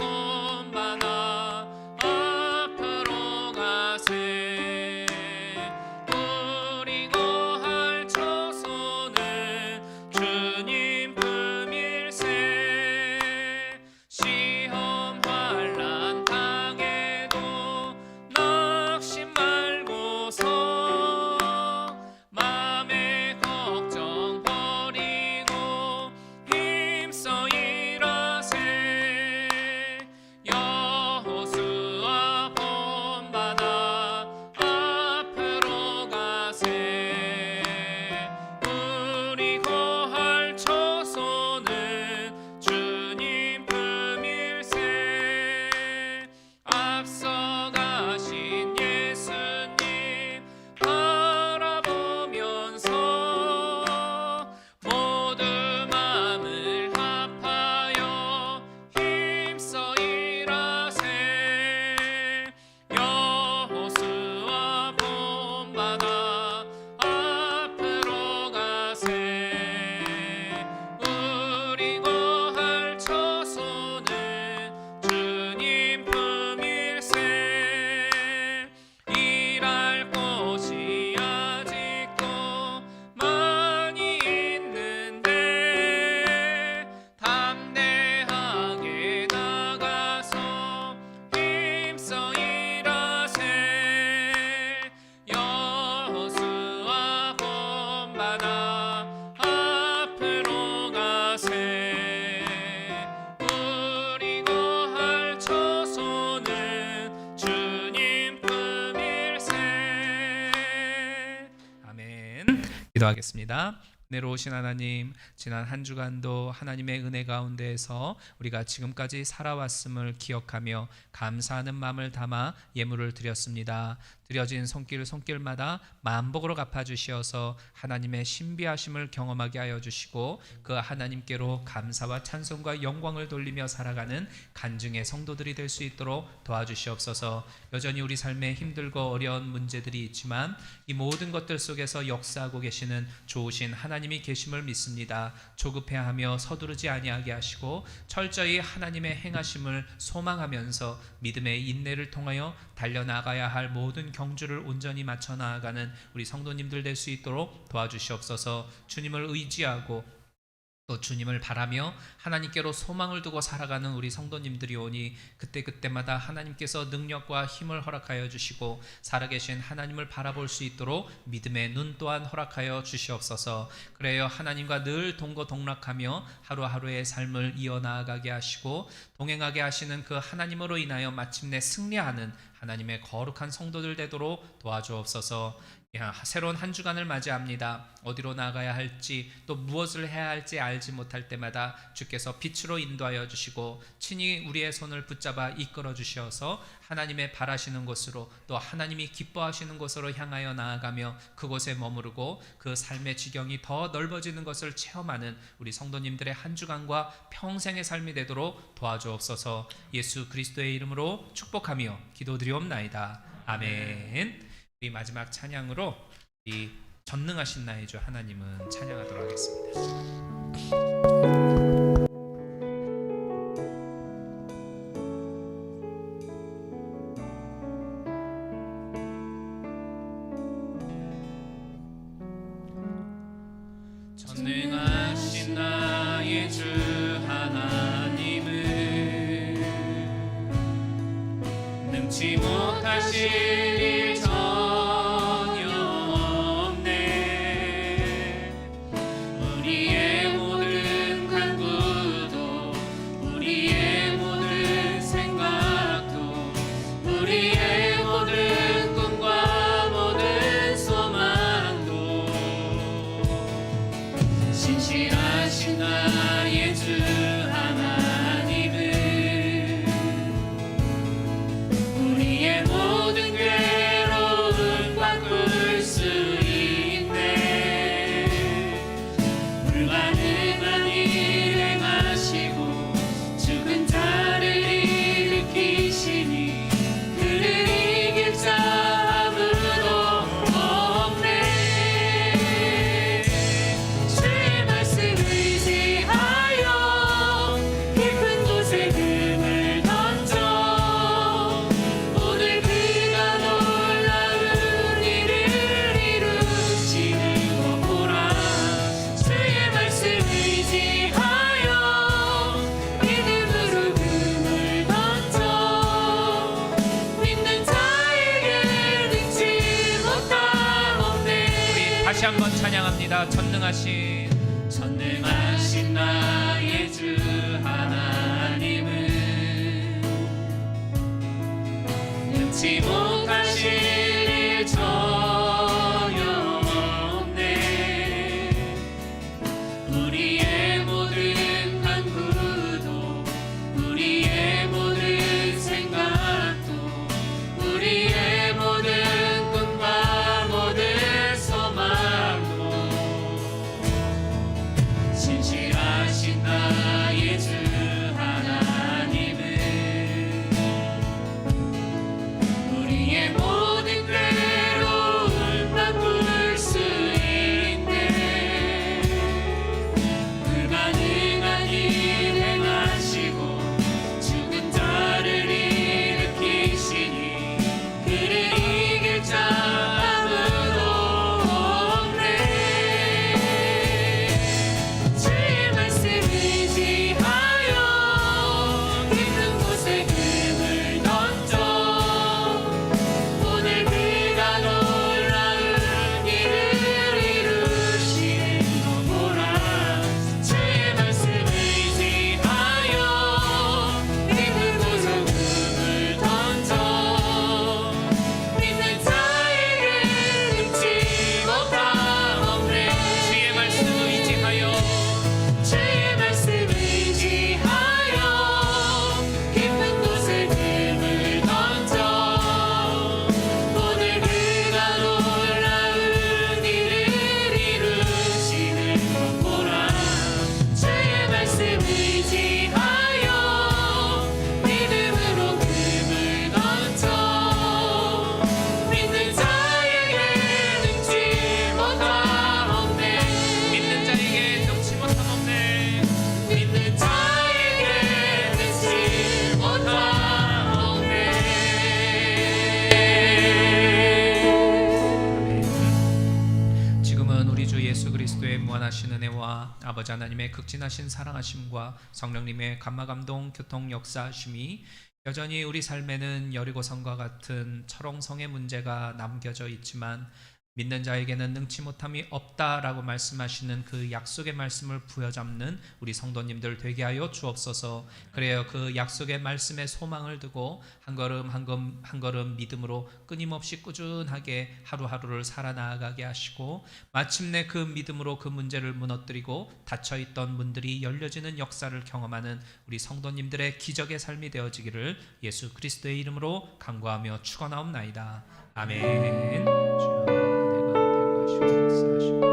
기도하겠습니다. 내려오신 하나님, 지난 한 주간도 하나님의 은혜 가운데에서 우리가 지금까지 살아왔음을 기억하며 감사하는 마음을 담아 예물을 드렸습니다. 드려진 손길마다 만복으로 갚아주시어서 하나님의 신비하심을 경험하게 하여 주시고 그 하나님께로 감사와 찬송과 영광을 돌리며 살아가는 간증의 성도들이 될 수 있도록 도와주시옵소서. 여전히 우리 삶에 힘들고 어려운 문제들이 있지만 이 모든 것들 속에서 역사하고 계시는 좋으신 하나님이 계심을 믿습니다. 조급해하며 서두르지 아니하게 하시고 철저히 하나님의 행하심을 소망하면서 믿음의 인내를 통하여 달려나가야 할 모든 경주를 온전히 맞춰 나아가는 우리 성도님들 될 수 있도록 도와주시옵소서. 주님을 의지하고 또 주님을 바라며 하나님께로 소망을 두고 살아가는 우리 성도님들이 오니 그때마다 하나님께서 능력과 힘을 허락하여 주시고 살아계신 하나님을 바라볼 수 있도록 믿음의 눈 또한 허락하여 주시옵소서. 그래요, 하나님과 늘 동거동락하며 하루하루의 삶을 이어나가게 하시고 동행하게 하시는 그 하나님으로 인하여 마침내 승리하는 하나님의 거룩한 성도들 되도록 도와주옵소서. 새로운 한 주간을 맞이합니다. 어디로 나가야 할지 또 무엇을 해야 할지 알지 못할 때마다 주께서 빛으로 인도하여 주시고 친히 우리의 손을 붙잡아 이끌어 주시어서 하나님의 바라시는 곳으로 또 하나님이 기뻐하시는 곳으로 향하여 나아가며 그곳에 머무르고 그 삶의 지경이 더 넓어지는 것을 체험하는 우리 성도님들의 한 주간과 평생의 삶이 되도록 도와주옵소서. 예수 그리스도의 이름으로 축복하며 기도드리옵나이다. 아멘. 우리 마지막 찬양으로 이 전능하신 나의 주 하나님은 찬양하도록 하겠습니다. 전능하신 나의 주 하나님은 능치 못하실 일 전혀 없네. 우리의 모든 간구도 우리의 모든 생각도 우리의 모든 꿈과 모든 소망도 신실하신 나의 주 하나님은 우리의 모든 괴로움 바꿀 수 있네. 불가능한 일 행하시고 죽은 자를 일으키시니 그를 이길 자 아무도 없네. 주의 말씀 의지하여 깊은 곳에 금을 던져 오늘 그가 놀라운 일을 이루시는 것 보라. 주의 말씀 의지하여 믿음으로 금을 던져 믿는 자에게 능치 못함 없네. 우리 다시 한번 찬양합니다. 전능하신 나의 주 하나님은 능치 못하실 일 전혀 없네. 우리의 모든 간구도 우리의 모든 생각도 우리의 모든 꿈과 모든 소망도 신실하신 나의 주 하나님은 우리의 무한하신 은혜와 아버지 하나님의 극진하신 사랑하심과 성령님의 감화감동 교통 역사하심이 여전히 우리 삶에는 여리고성과 같은 철옹성의 문제가 남겨져 있지만 믿는 자에게는 능치 못함이 없다라고 말씀하시는 그 약속의 말씀을 부여잡는 우리 성도님들 되게 하여 주옵소서. 그래요, 그 약속의 말씀에 소망을 두고 한 걸음 한 걸음 믿음으로 끊임없이 꾸준하게 하루하루를 살아나가게 하시고 마침내 그 믿음으로 그 문제를 무너뜨리고 닫혀있던 문들이 열려지는 역사를 경험하는 우리 성도님들의 기적의 삶이 되어지기를 예수 그리스도의 이름으로 간구하며 축원하옵나이다. 아멘. 주여, 은혜가 되고 하시고 역사하시고